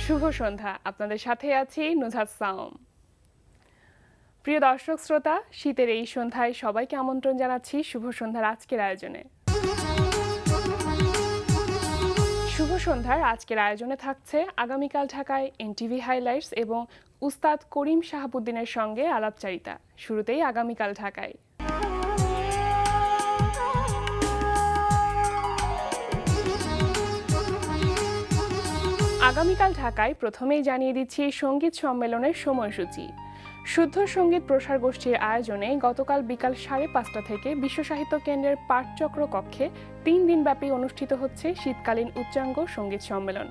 শুভ সন্ধ্যা। আপনাদের সাথে আছি নুজহাত সাওম। প্রিয় দর্শক শ্রোতা, শীতের এই সন্ধ্যায় সবাইকে আমন্ত্রণ জানাচ্ছি শুভ সন্ধ্যার আজকের আয়োজনে। শুভ সন্ধ্যার আজকের আয়োজনে থাকছে আগামীকাল ঢাকায় এনটিভি হাইলাইটস এবং উস্তাদ করিম শাহাবুদ্দিনের সঙ্গে আলাপচারিতা। শুরুতেই আগামীকাল ঢাকায়। আগামীকাল ঢাকায় প্রথমেই জানিয়ে দিচ্ছি সঙ্গীত সম্মেলনের সময়সূচি। শুদ্ধ সঙ্গীত প্রসার গোষ্ঠীর আয়োজনে গতকাল বিকাল 5:30 থেকে বিশ্ব সাহিত্য কেন্দ্রের পাঠচক্র কক্ষে 3 দিনব্যাপী অনুষ্ঠিত হচ্ছে শীতকালীন উচ্চাঙ্গ সঙ্গীত সম্মেলন।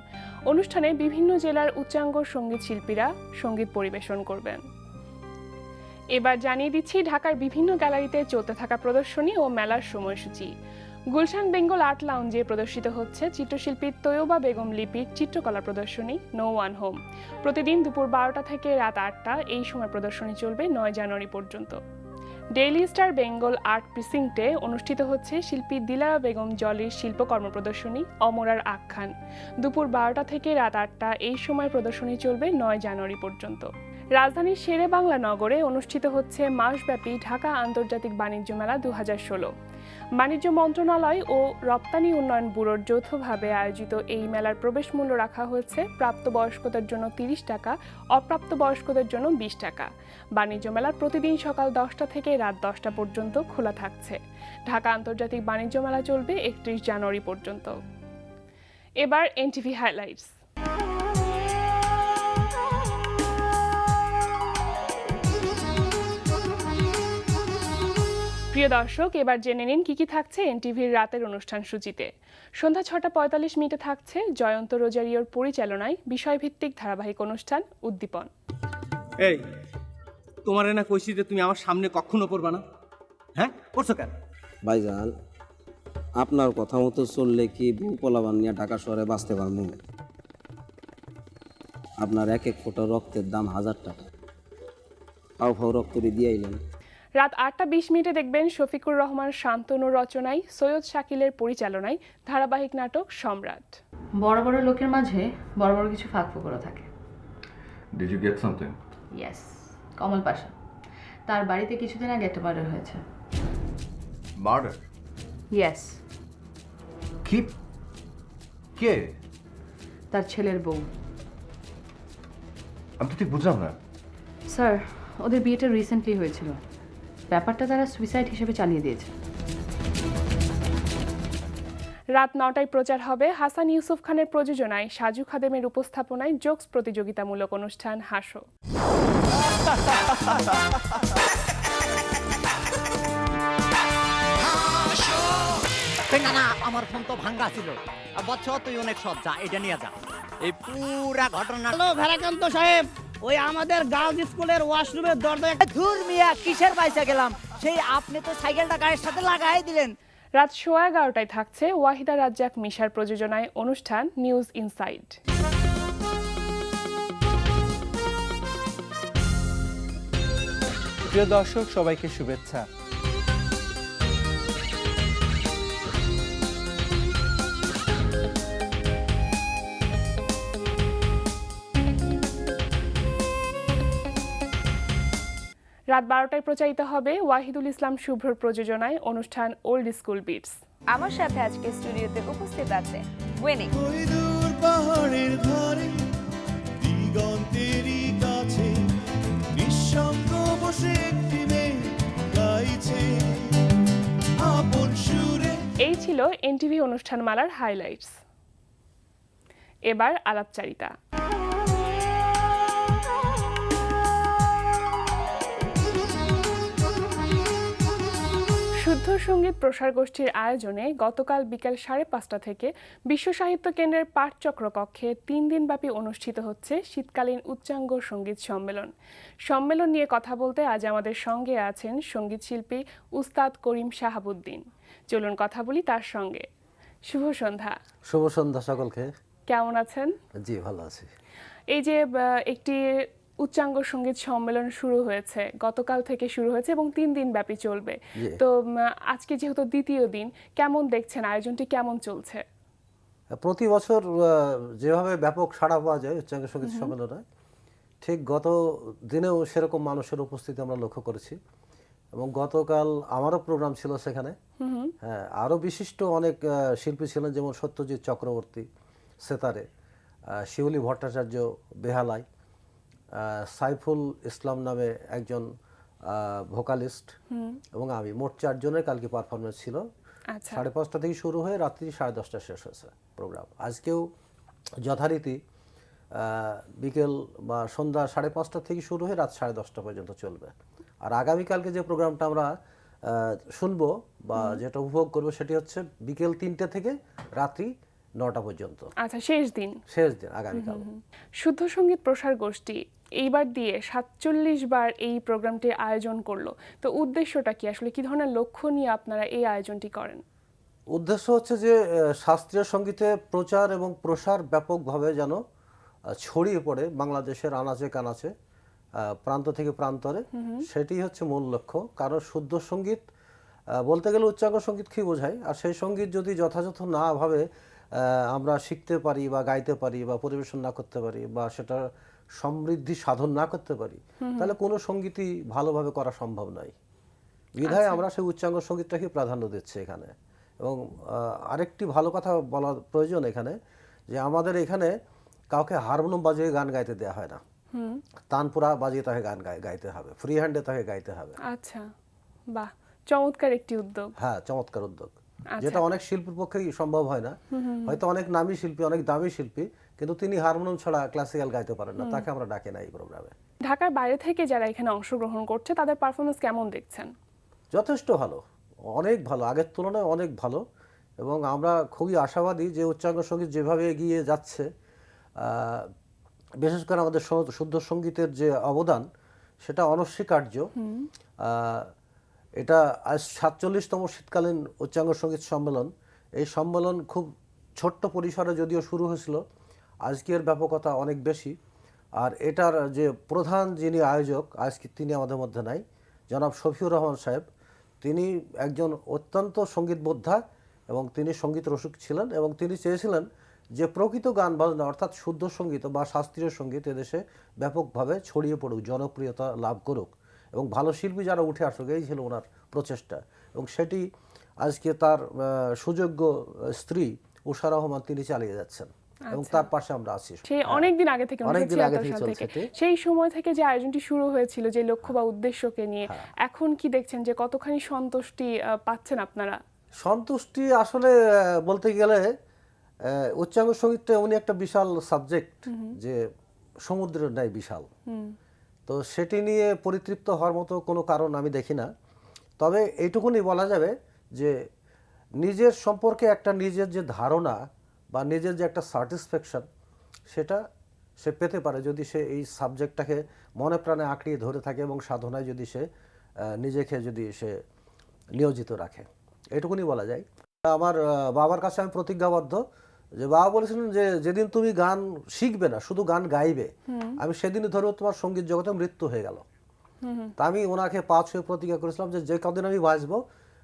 অনুষ্ঠানে বিভিন্ন জেলার উচ্চাঙ্গ সঙ্গীত শিল্পীরা সঙ্গীত পরিবেশন করবেন। এবার জানিয়ে দিচ্ছি ঢাকার বিভিন্ন গ্যালারিতে চলতে থাকা প্রদর্শনী ও মেলার সময়সূচি। গুলশান বেঙ্গল আর্ট লাউঞ্জে প্রদর্শিত হচ্ছে চিত্রশিল্পী তৈয়বা বেগম লিপির চিত্রকলা প্রদর্শনী নো ওয়ান হোম। প্রতিদিন দুপুর 12টা থেকে রাত 8টা এই সময় প্রদর্শনী চলবে 9 জানুয়ারি পর্যন্ত। ডেইলি স্টার বেঙ্গল আর্ট প্রিসিংটে অনুষ্ঠিত হচ্ছে শিল্পী দিলারা বেগম জলির শিল্পকর্ম প্রদর্শনী অমরার আখ্যান। দুপুর 12টা থেকে রাত 8টা এই সময় প্রদর্শনী চলবে 9 জানুয়ারি পর্যন্ত। রাজধানীর শেরে বাংলা নগরে অনুষ্ঠিত হচ্ছে মাসব্যাপী ঢাকা আন্তর্জাতিক বাণিজ্য মেলা 2016। বাণিজ্য মন্ত্রণালয় ও রপ্তানি উন্নয়ন ব্যুরোর যৌথভাবে আয়োজিত এই মেলার প্রবেশ মূল্য রাখা হয়েছে প্রাপ্তবয়স্কদের জন্য 30 টাকা, অপ্রাপ্তবয়স্কদের জন্য 20 টাকা। বাণিজ্য মেলা প্রতিদিন সকাল 10টা থেকে রাত 10টা পর্যন্ত খোলা থাকছে। ঢাকা আন্তর্জাতিক বাণিজ্য মেলা চলবে 31 জানুয়ারি পর্যন্ত। এবার এনটিভি হাইলাইটস। প্রিয় দর্শক, এবার জেনে নিন কি থাকছে এনটিভির রাতের অনুষ্ঠান সূচিতে। সন্ধ্যা 6:45 থাকছে জয়ন্ত রোজারিওর পরিচালনায় বিষয়ভিত্তিক ধারাবাহিক অনুষ্ঠান উদ্দীপন। এই তোমারে না কইছি যে তুমি আমার সামনে কখনো পড়বা না, হ্যাঁ করছো কেন? ভাইজান, আপনার কথা মতো চললে কি বউ পোলাবান নিয়ে ঢাকা শহরে বাঁচতে পারবো? আপনার এক এক ফোঁটা রক্তের দাম 1000 টাকা। ফাও ফাও রক্তরি দিয়ে আইলেন। রাত 8:20 দেখবেন শফিকুর রহমান শান্তনুর রচনায় সৈয়দ শাকিলের পরিচালনায় ধারাবাহিক নাটক সম্রাট। বড় বড় লোকের মাঝে বড় বড় কিছু ফাঁক ফোকরও থাকে। Did you get something? Yes, Kamal Pasha. তার বাড়িতে কিছুদিন আগে একটা মার্ডার হয়েছে। Murder? ইয়েস, কি? কে? তার ছেলের বউ। আমি তো ঠিক বুঝলাম না। স্যার, ওদের বিয়েটা রিসেন্টলি হয়েছিল। ব্যাপারটা তারা সুইসাইড হিসেবে চালিয়ে দিয়েছে। রাত 9টায় প্রচার হবে হাসান ইউসুফ খানের প্রযোজনায় সাজু খাদেমের উপস্থাপনায় জোকস প্রতিযোগিতামূলক অনুষ্ঠান হাসো। না, আমার ফোন তো ভাঙ্গা ছিল। বচ্চ তুই অনেক সব যা, এটা নিয়ে যা। এই পুরা ঘটনা। হ্যালো ভেরাকান্ত সাহেব, ওই আমাদের গার্লস স্কুলের ওয়াশরুমের দরজায় ধুর মিয়া, কিসের পয়সা গেলাম? সেই আপনি তো সাইকেলটা গাড়ির সাথে লাগাই দিলেন। রাত 11:15 থাকছে ওয়াহিদা রাজ্জাক মিশার প্রযোজনায় অনুষ্ঠান নিউজ ইনসাইড। প্রিয় দর্শক, সবাইকে শুভেচ্ছা। রাত 12টায় প্রচারিত হবে ওয়াহিদুল ইসলাম শুভ্রর প্রযোজনায় অনুষ্ঠান ওল্ড স্কুল বিটস। আমার সাথে আজকে স্টুডিওতে উপস্থিত আছে ওয়েনিং। পাহাড়ের ধারে দিগন্তেরই কাছে নিঃসঙ্গ বসে একটি মেয়ে গাইছে আপন সুরে। এই ছিল এনটিভি অনুষ্ঠানমালার হাইলাইটস। এবার আলাপচারিতা। শুদ্ধ সঙ্গীত প্রসার গোষ্ঠীর আয়োজনে গতকাল বিকাল 5:30 থেকে বিশ্ব সাহিত্য কেন্দ্রের পাঠচক্র কক্ষে 3 দিনব্যাপী অনুষ্ঠিত হচ্ছে শীতকালীন উচ্চাঙ্গ সঙ্গীত সম্মেলন। সম্মেলন নিয়ে কথা বলতে আজ আমাদের সঙ্গে আছেন সঙ্গীত শিল্পী উস্তাদ করিম শাহাবুদ্দিন। চলুন কথা বলি তার সঙ্গে। শুভ সন্ধ্যা। শুভ সন্ধ্যা সকলকে। কেমন আছেন? জি, ভালো আছি। এই যে একটি উচ্চাঙ্গ সঙ্গীত সম্মেলন শুরু হয়েছে, গতকাল থেকে শুরু হয়েছে এবং 3 দিন ব্যাপী চলবে, তো আজকে যেহেতু দ্বিতীয় দিন, কেমন দেখছেন আয়োজনটি, কেমন চলছে? প্রতি বছর যেভাবে ব্যাপক সাড়া পাওয়া যায় উচ্চাঙ্গ সঙ্গীত সম্মেলনে, ঠিক গত দিনেও সেরকম মানুষের উপস্থিতি আমরা লক্ষ্য করেছি। এবং গতকাল আমারও প্রোগ্রাম ছিল সেখানে। হ্যাঁ, আরও বিশিষ্ট অনেক শিল্পী ছিলেন, যেমন সত্যজিৎ চক্রবর্তী সেতারে, শিউলি ভট্টাচার্য বেহালায়, সাইফুল ইসলাম নামে একজন ভোকালিস্ট, এবং আমি, মোট 4 জনের কালকে পারফরমেন্স ছিল। আচ্ছা 5:30 থেকে শুরু হয়ে রাত্রি 10:30 শেষ হয়েছে প্রোগ্রাম। আজকেও যথারীতি বিকেল বা সন্ধ্যা 5:30 থেকে শুরু হয়ে রাত 10:30 পর্যন্ত চলবে। আর আগামীকালকে যে প্রোগ্রামটা আমরা শুনবো বা যেটা উপভোগ করবো সেটি হচ্ছে বিকেল 3টে থেকে রাত্রি 9টা পর্যন্ত। আচ্ছা, শেষ দিন আগামীকাল। শুদ্ধ সঙ্গীত প্রসার গোষ্ঠী এইবার দিয়ে 47 বার এই প্রোগ্রামটি আয়োজন করলো। তো উদ্দেশ্যটা কি, আসলে কি ধরনের লক্ষ্য নিয়ে আপনারা এই আয়োজনটি করেন? উদ্দেশ্য হচ্ছে যে শাস্ত্রীয় সঙ্গীতে প্রচার এবং প্রসার ব্যাপকভাবে যেন ছড়িয়ে পড়ে বাংলাদেশের আনাচে কানাচে, প্রান্ত থেকে প্রান্তরে, সেটি হচ্ছে মূল লক্ষ্য। কারণ শুদ্ধ সঙ্গীত বলতে গেলে উচ্চাঙ্গ সঙ্গীত কি বোঝায়, আর সেই সঙ্গীত যদি যথাযথ না ভাবে আমরা শিখতে পারি বা গাইতে পারি বা পরিবেশন না করতে পারি বা সেটা সমৃদ্ধি সাধন না করতে পারি, তাহলে কোনো সঙ্গীতই ভালোভাবে করা সম্ভব নয়। বিধায় আমরা সেই উচ্চাঙ্গ সঙ্গীতটাকে প্রাধান্য দিচ্ছি এখানে। এবং আরেকটি ভালো কথা বলা প্রয়োজন এখানে, যে আমাদের এখানে কাউকে হারমোনিয়াম বাজিয়ে গান গাইতে দেওয়া হয় না, তানপুরা বাজিয়ে তাকে গান গাইতে হবে, ফ্রি হ্যান্ডে তাকে গাইতে হবে। আচ্ছা, বাহ, চমৎকার একটি উদ্যোগ। হ্যাঁ, চমৎকার উদ্যোগ, যেটা অনেক শিল্পীর পক্ষেই সম্ভব হয় না। হয়তো অনেক নামী শিল্পী, অনেক দামি শিল্পী, কিন্তু তিনি হারমোনিয়াম ছাড়া ক্লাসিক্যাল গাইতে পারেন না, তাকে আমরা ডাকি না এই প্রোগ্রামে। ঢাকার বাইরে থেকে যারা এখানে অংশগ্রহণ করছে তাদের পারফরমেন্স কেমন দেখছেন? যথেষ্ট ভালো, অনেক ভালো, আগের তুলনায় অনেক ভালো। এবং আমরা খুবই আশাবাদী যে উচ্চাঙ্গ সঙ্গীত যেভাবে এগিয়ে যাচ্ছে, বিশেষ করে আমাদের শুদ্ধ সঙ্গীতের যে অবদান সেটা অনস্বীকার্য। এটা আজ 47তম শীতকালীন উচ্চাঙ্গ সঙ্গীত সম্মেলন। এই সম্মেলন খুব ছোট্ট পরিসরে যদিও শুরু হয়েছিল, আজকের ব্যাপকতা অনেক বেশি। আর এটার যে প্রধান যিনি আয়োজক, আজকে তিনি আমাদের মধ্যে নাই, জনাব শফিউর রহমান সাহেব। তিনি একজন অত্যন্ত সঙ্গীত বোদ্ধা এবং তিনি সঙ্গীত রসিক ছিলেন, এবং তিনি চেয়েছিলেন যে প্রকৃত গান বাজনা অর্থাৎ শুদ্ধ সঙ্গীত বা শাস্ত্রীয় সঙ্গীত এদেশে ব্যাপকভাবে ছড়িয়ে পড়ুক, জনপ্রিয়তা লাভ করুক এবং ভালো শিল্পী যারা উঠে আসুক, এই ছিল ওনার প্রচেষ্টা। এবং সেটি আজকে তার সুযোগ্য স্ত্রী উষা রহমান তিনি চালিয়ে যাচ্ছেন, এবং তার পাশে আমরা আছি। সেই অনেকদিন আগে থেকে, অনেকদিন আগে থেকে চলছে। সেই সময় থেকে যে আয়োজনটি শুরু হয়েছিল যে লক্ষ্য বা উদ্দেশ্যকে নিয়ে, এখন কি দেখছেন যে কতখানি সন্তুষ্টি পাচ্ছেন আপনারা? সন্তুষ্টি আসলে বলতে গেলে উচ্চাঙ্গ সঙ্গীতটা এমনি একটা বিশাল সাবজেক্ট যে সমুদ্রের ন্যায় বিশাল। তো সেটি নিয়ে পরিতৃপ্ত হওয়ার মতো কোনো কারণ আমি দেখি না। তবে এইটুকুনি বলা যাবে যে নিজের সম্পর্কে একটা নিজের যে ধারণা বা নিজের যে একটা স্যাটিসফ্যাকশন, সেটা সে পেতে পারে যদি সে এই সাবজেক্টটাকে মনে প্রাণে আঁকড়িয়ে ধরে থাকে এবং সাধনায় যদি সে নিজেকে যদি সে নিয়োজিত রাখে, এটুকুনি বলা যায়। আমার বাবার কাছে আমি প্রতিজ্ঞাবদ্ধ যে বাবা বলেছিলেন যে যেদিন তুমি গান শিখবে না, শুধু গান গাইবে, আমি সেদিনই ধরো তোমার সঙ্গীত জগতে মৃত্যু হয়ে গেল। তা আমি ওনাকে 5 হয়ে প্রতিজ্ঞা করেছিলাম যে কদিন আমি বাঁচবো,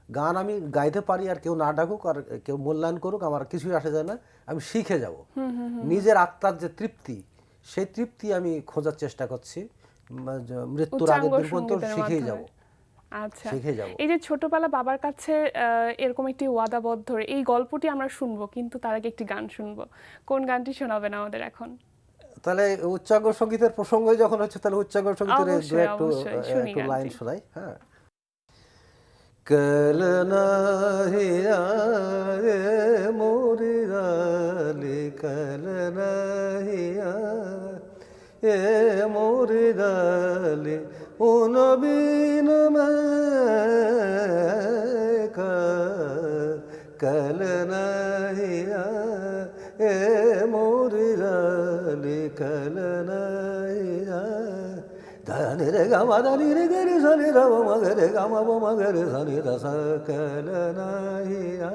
গান আমি গাইতে পারি, আর কেউ না ডাকুক আর কেউ মূল্যায়ন করুক, আমার কিছুই আসে যায় না, আমি শিখে যাব। নিজের আত্মার যে তৃপ্তি, সেই তৃপ্তি আমি খোঁজার চেষ্টা করছি, মৃত্যুর আগের দিন পর্যন্ত শিখেই যাব। আচ্ছা, এই যে ছোটবেলা বাবার কাছে এরকম একটি ওয়াদাবদ্ধ এই গল্পটি আমরা শুনবো, কিন্তু তার আগে একটি গান শুনবো। কোন গানটি শোনাবেন আমাদের এখন? তাহলে উচ্চাঙ্গ সঙ্গীতের প্রসঙ্গই যখন হচ্ছে, তাহলে উচ্চাঙ্গ সঙ্গীতের একটু লাইন শোনাই। হ্যাঁ, কলনা হিয়া রে মোরে গালে, কলনা হিয়া এ মোরে গালে, ও নবীন কলনা হিয়া এ মোরে গালে, কলনা হিয়া ধানি রে গামা ধানি রে গরে সানি রাম মগরে গামা ব মগরে সানি রস কলনা হিয়া।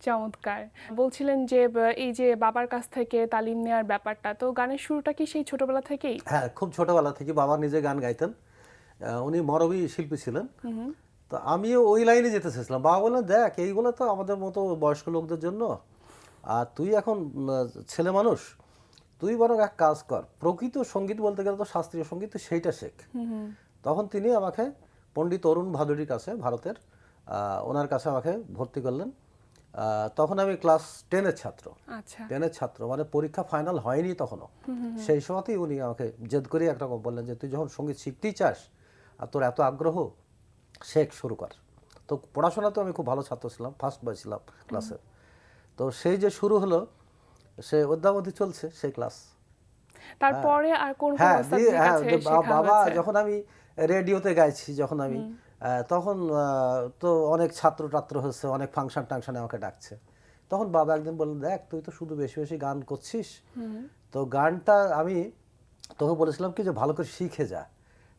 চমৎকার। বলছিলেন যে এই যে বাবার কাছ থেকে তালিম নেওয়ার ব্যাপারটা, তো গানের শুরুটা কি সেই ছোটবেলা থেকেই? হ্যাঁ, খুব ছোটবেলা থেকে বাবা নিজে গান গাইতেন। উনি মরবী শিল্পী ছিলেন। তো আমিও ওই লাইনে যেতে চেয়েছিলাম। বাবা বললেন, দেখ এইগুলো তো আমাদের মতো বয়স্ক লোকদের জন্য, আর তুই এখন ছেলে মানুষ, তুই বরং এক কাজ কর, প্রকৃত সঙ্গীত বলতে গেলে তো শাস্ত্রীয় সঙ্গীত, তুই সেইটা শেখ। তখন তিনি আমাকে পণ্ডিত অরুণ ভাদুড়ির কাছে, ভারতের ওনার কাছে আমাকে ভর্তি করলেন। তখন আমি ক্লাস 10-এর ছাত্র। আচ্ছা 10-এর ছাত্র মানে পরীক্ষা ফাইনাল হয়নি তখনও। সেই সময়তেই উনি আমাকে জেদ করে একটা কথা বললেন যে তুই যখন সঙ্গীত শিখতেই চাস আর তোর এত আগ্রহ, শেখ শুরু কর। তো পড়াশোনা তো আমি খুব ভালো ছাত্র ছিলাম, ফার্স্ট বয় ছিলাম ক্লাসের। তো সেই যে শুরু হলো, সে অদ্যাবধি চলছে সেই ক্লাস। তারপরে আর কোন কোন হ্যাঁ ওস্তাদের কাছে শেখা বাবা হয়েছে? যখন আমি রেডিওতে গাইছি, যখন আমি তখন তো অনেক ছাত্র টাত্র হচ্ছে, অনেক ফাংশন টাংশনে আমাকে ডাকছে। তখন বাবা একদিন বললেন, দেখ তুই তো শুধু বেশি বেশি গান করছিস, তো গানটা আমি তোকে বলেছিলাম কি যে ভালো করে শিখে যা।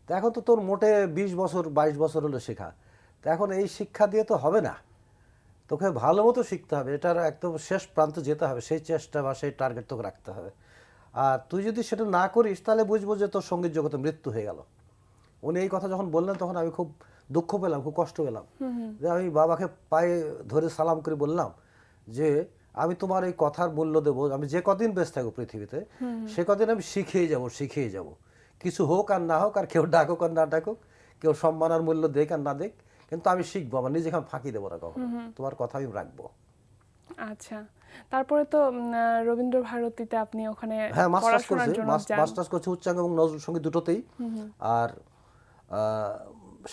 তো এখন তো তোর মোটে 20 বছর 22 বছর হলো শেখা, তো এখন এই শিক্ষা দিয়ে তো হবে না, তোকে ভালো মতো শিখতে হবে, এটার একদম শেষ প্রান্তে যেতে হবে, সেই চেষ্টা বা সেই টার্গেট তোকে রাখতে হবে। আর তুই যদি সেটা না করিস তাহলে বুঝবো যে তোর সঙ্গীত জগতে মৃত্যু হয়ে গেল। উনি এই কথা যখন বললেন তখন আমি খুব দুঃখ পেলাম, খুব কষ্ট পেলাম। যে আমি বাবাকে পায়ে ধরে সালাম করে বললাম যে আমি তোমার এই কথার মূল্য দেবো, আমি যে কদিন বেঁচে থাকবো পৃথিবীতে সে কদিন আমি শিখেই যাব। কিছু হোক আর না হোক, আর কেউ ডাকুক আর না ডাকুক, কেউ সম্মান আর মূল্য দেখ আর না দেখ, কিন্তু আমি শিখবো, আমার নিজেকে আমি ফাঁকি দেবো না কখনো, তোমার কথা আমি রাখবো। আচ্ছা, তারপরে তো রবীন্দ্র ভারতীতে আপনি ওখানে হ্যাঁ মাস্টার্স পড়াশোনার করছি, জন্য যান। মাস্টার্স করছি উচ্চাঙ্গ এবং নজরুল সঙ্গীত দুটোতেই। আর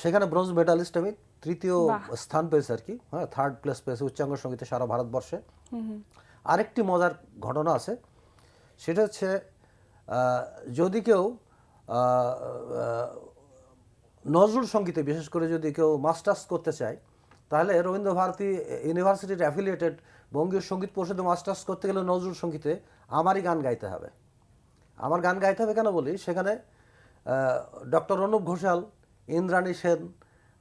সেখানে ব্রোঞ্জ মেডালিস্ট আমি, 3য় স্থান পেয়েছি আর কি, হ্যাঁ 3rd প্লেস পেয়েছি উচ্চাঙ্গ সঙ্গীতে সারা ভারতবর্ষে। আরেকটি মজার ঘটনা আছে, সেটা হচ্ছে যদি কেউ নজরুল সঙ্গীতে বিশেষ করে যদি কেউ মাস্টার্স করতে চায়, তাহলে রবীন্দ্র ভারতী ইউনিভার্সিটির অ্যাফিলিয়েটেড বঙ্গীয় সঙ্গীত পরিষদে মাস্টার্স করতে গেলে নজরুল সঙ্গীতে আমারই গান গাইতে হবে। আমার গান গাইতে হবে কেন বলি, সেখানে ডক্টর অনুপ ঘোষাল, ইন্দ্রাণী সেন,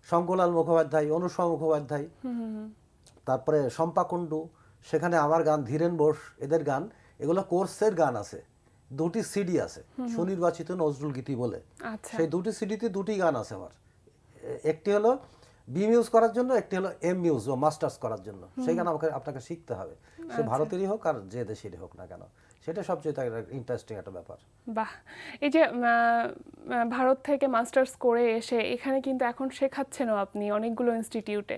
শঙ্করলাল মুখোপাধ্যায়, অনুসয়া মুখোপাধ্যায়, তারপরে শম্পা কুণ্ডু, সেখানে আমার গান, ধীরেন বোস, এদের গান, এগুলো কোর্সের গান আছে। 2টি সিডি আছে সুনির্বাচিত নজরুল গীতি বলে। সেই 2টি সিডিতে 2টি গান আছে আমার। একটি হলো বি মিউজ করার জন্য, একটি হলো এম মিউজ বা মাস্টার্স করার জন্য। সেই গান আপনাকে শিখতে হবে, সে ভারতেরই হোক আর যে দেশেরই হোক না কেন, সেটা সবচেয়ে ইন্টারেস্টিং একটা ব্যাপার। বাহ, এই যে ভারত থেকে মাস্টার্স করে এসে এখানে কিন্তু এখন শেখাচ্ছেনও আপনি অনেকগুলো ইনস্টিটিউটে।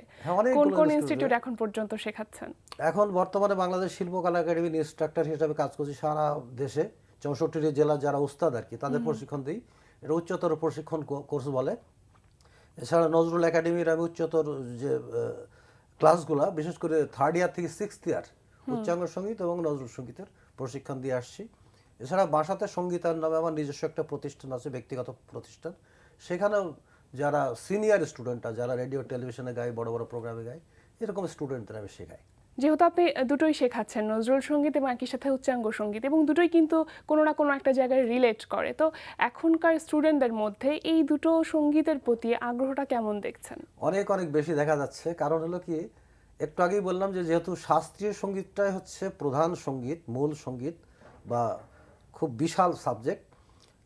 কোন কোন ইনস্টিটিউট এখন পর্যন্ত শেখাচ্ছেন? এখন বর্তমানে বাংলাদেশ শিল্পকলা একাডেমির ইনস্ট্রাক্টর হিসেবে কাজ করছি সারা দেশে, 64টি জেলা যারা উস্তাদ আর কি, তাদের প্রশিক্ষণ দিই। এটা উচ্চতর প্রশিক্ষণ কোর্স বলে। এছাড়া নজরুল একাডেমির আমি উচ্চতর যে ক্লাসগুলো, বিশেষ করে 3rd ইয়ার থেকে 6th ইয়ার উচ্চাঙ্গ সঙ্গীত এবং নজরুল সঙ্গীতের প্রশিক্ষণ দিয়ে আসছি। এছাড়া বাসাতে সঙ্গীতার নামে আমার নিজস্ব একটা প্রতিষ্ঠান আছে, ব্যক্তিগত প্রতিষ্ঠান। সেখানেও যারা সিনিয়র স্টুডেন্টরা, যারা রেডিও টেলিভিশনে গায়, বড় বড় প্রোগ্রামে গায়, এরকম স্টুডেন্টদের আমি শেখাই। যেহেতু আপনি দুটোই শেখাচ্ছেন, নজরুল সঙ্গীত এবং একই সাথে উচ্চাঙ্গ সঙ্গীত, এবং দুটোই কিন্তু কোনো না কোনো একটা জায়গায় রিলেট করে, তো এখনকার স্টুডেন্টদের মধ্যে এই দুটো সঙ্গীতের প্রতি আগ্রহটা কেমন দেখছেন? অনেক অনেক বেশি দেখা যাচ্ছে। কারণ হলো কি, একটু আগেই বললাম যে যেহেতু শাস্ত্রীয় সঙ্গীতটাই হচ্ছে প্রধান সঙ্গীত, মূল সঙ্গীত বা খুব বিশাল সাবজেক্ট,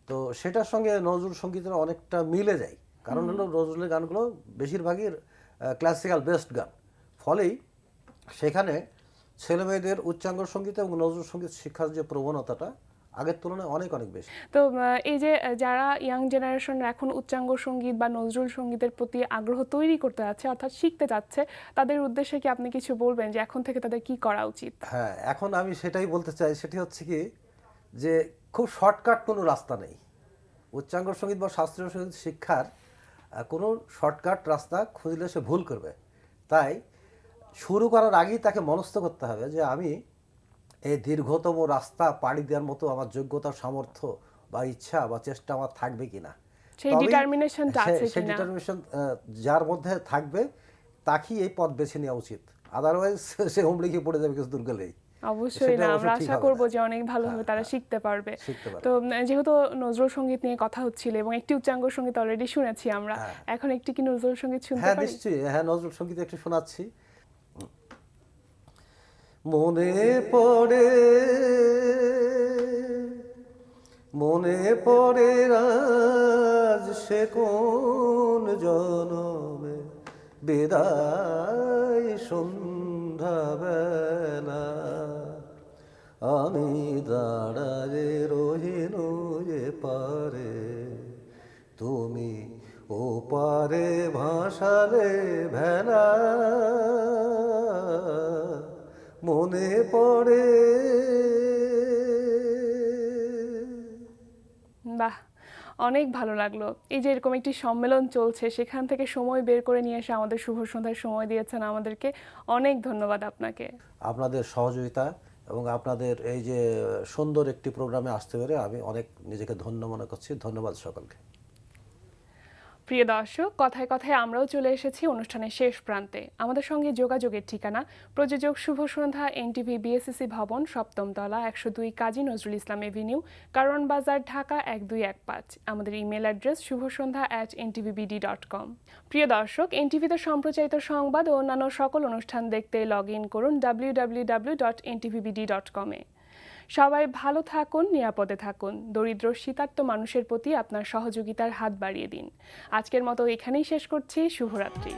তো সেটার সঙ্গে নজরুল সঙ্গীতের অনেকটা মিলে যায়। কারণ হলো নজরুলের গানগুলো বেশিরভাগই ক্লাসিক্যাল বেসড গান, ফলেই সেখানে ছেলেমেয়েদের উচ্চাঙ্গ সঙ্গীত এবং নজরুল সঙ্গীত শিক্ষার যে প্রবণতাটা আগের তুলনায় অনেক অনেক বেশি। তো এই যে যারা ইয়াং জেনারেশন এখন উচ্চাঙ্গ সঙ্গীত বা নজরুল সঙ্গীতের প্রতি আগ্রহ তৈরি করতে যাচ্ছে, অর্থাৎ শিখতে যাচ্ছে, তাদের উদ্দেশ্যে কি আপনি কিছু বলবেন যে এখন থেকে তাদের কি করা উচিত? হ্যাঁ, এখন আমি সেটাই বলতে চাই। সেটি হচ্ছে কি যে খুব শর্টকাট কোনো রাস্তা নেই। উচ্চাঙ্গ সঙ্গীত বা শাস্ত্রীয় সঙ্গীত শিক্ষার কোনো শর্টকাট রাস্তা খুঁজলে সে ভুল করবে। তাই শুরু করার আগেই তাকে মনস্থ করতে হবে যে আমি এই দীর্ঘতম রাস্তা পাড়ি দেওয়ার মতো আমার যোগ্যতা, সামর্থ্য বা ইচ্ছা বা চেষ্টা আমার থাকবে কিনা, সেই ডিটারমিনেশনটা আছে সেই কিনা, ডিটারমিনেশন যার মধ্যে থাকবে তাকেই এই পথ বেছে নেওয়া উচিত। আদারওয়াইজ সে হুমড়ি খেয়ে পড়ে যাবে কিছু দূর গেলেই। অবশ্যই না, আমরা আশা করব যে অনেক ভালোভাবে তারা শিখতে পারবে। তো যেহেতু নজরুল সঙ্গীত নিয়ে কথা হচ্ছিল এবং একটি উচ্চাঙ্গ সঙ্গীত অলরেডি শুনেছি আমরা, এখন একটি কি নজরুল সঙ্গীত শুনতে পারি? হ্যাঁ নিশ্চয়ই, হ্যাঁ নজরুল সঙ্গীত একটু শোনাচ্ছি। মনে পড়ে রাজ সে কোন জনমে বিদায় সন্ধ্যাবেলা আমি দাঁড়ায়ে রহিল এ পারে তুমি ও পারে ভাসালে ভেলা মনে পড়ে। বাহ, অনেক ভালো লাগলো। এই যে এরকম একটি সম্মেলন চলছে, সেখান থেকে সময় বের করে নিয়ে এসে আমাদের শুভ সন্ধ্যায় সময় দিয়েছেন আমাদেরকে, অনেক ধন্যবাদ আপনাকে। আপনাদের সহযোগিতা এবং আপনাদের এই যে সুন্দর একটি প্রোগ্রামে আসতে পেরে আমি অনেক নিজেকে ধন্য মনে করছি। ধন্যবাদ সকলকে। প্রিয় দর্শক, কথায় কথায় আমরাও চলে এসেছি অনুষ্ঠানের শেষ প্রান্তে। আমাদের সঙ্গে যোগাযোগের ঠিকানা প্রযোজক শুভ সন্ধ্যা, এনটিভি বিএসসিসি ভবন, 7ম তলা, 102 কাজী নজরুল ইসলাম এভিনিউ, কারওয়ান বাজার, ঢাকা 1215। আমাদের ইমেল অ্যাড্রেস shubhasondha@ntvbd.com। প্রিয় দর্শক, এনটিভিতে সম্প্রচারিত সংবাদ ও অন্যান্য সকল অনুষ্ঠান দেখতে লগ ইন করুন www.ntvbd.com এ। সবাই ভালো থাকুন, নিরাপদে থাকুন। দরিদ্র শীতার্ত মানুষের প্রতি আপনার সহযোগিতার হাত বাড়িয়ে দিন। আজকের মতো এখানেই শেষ করছি। শুভরাত্রি।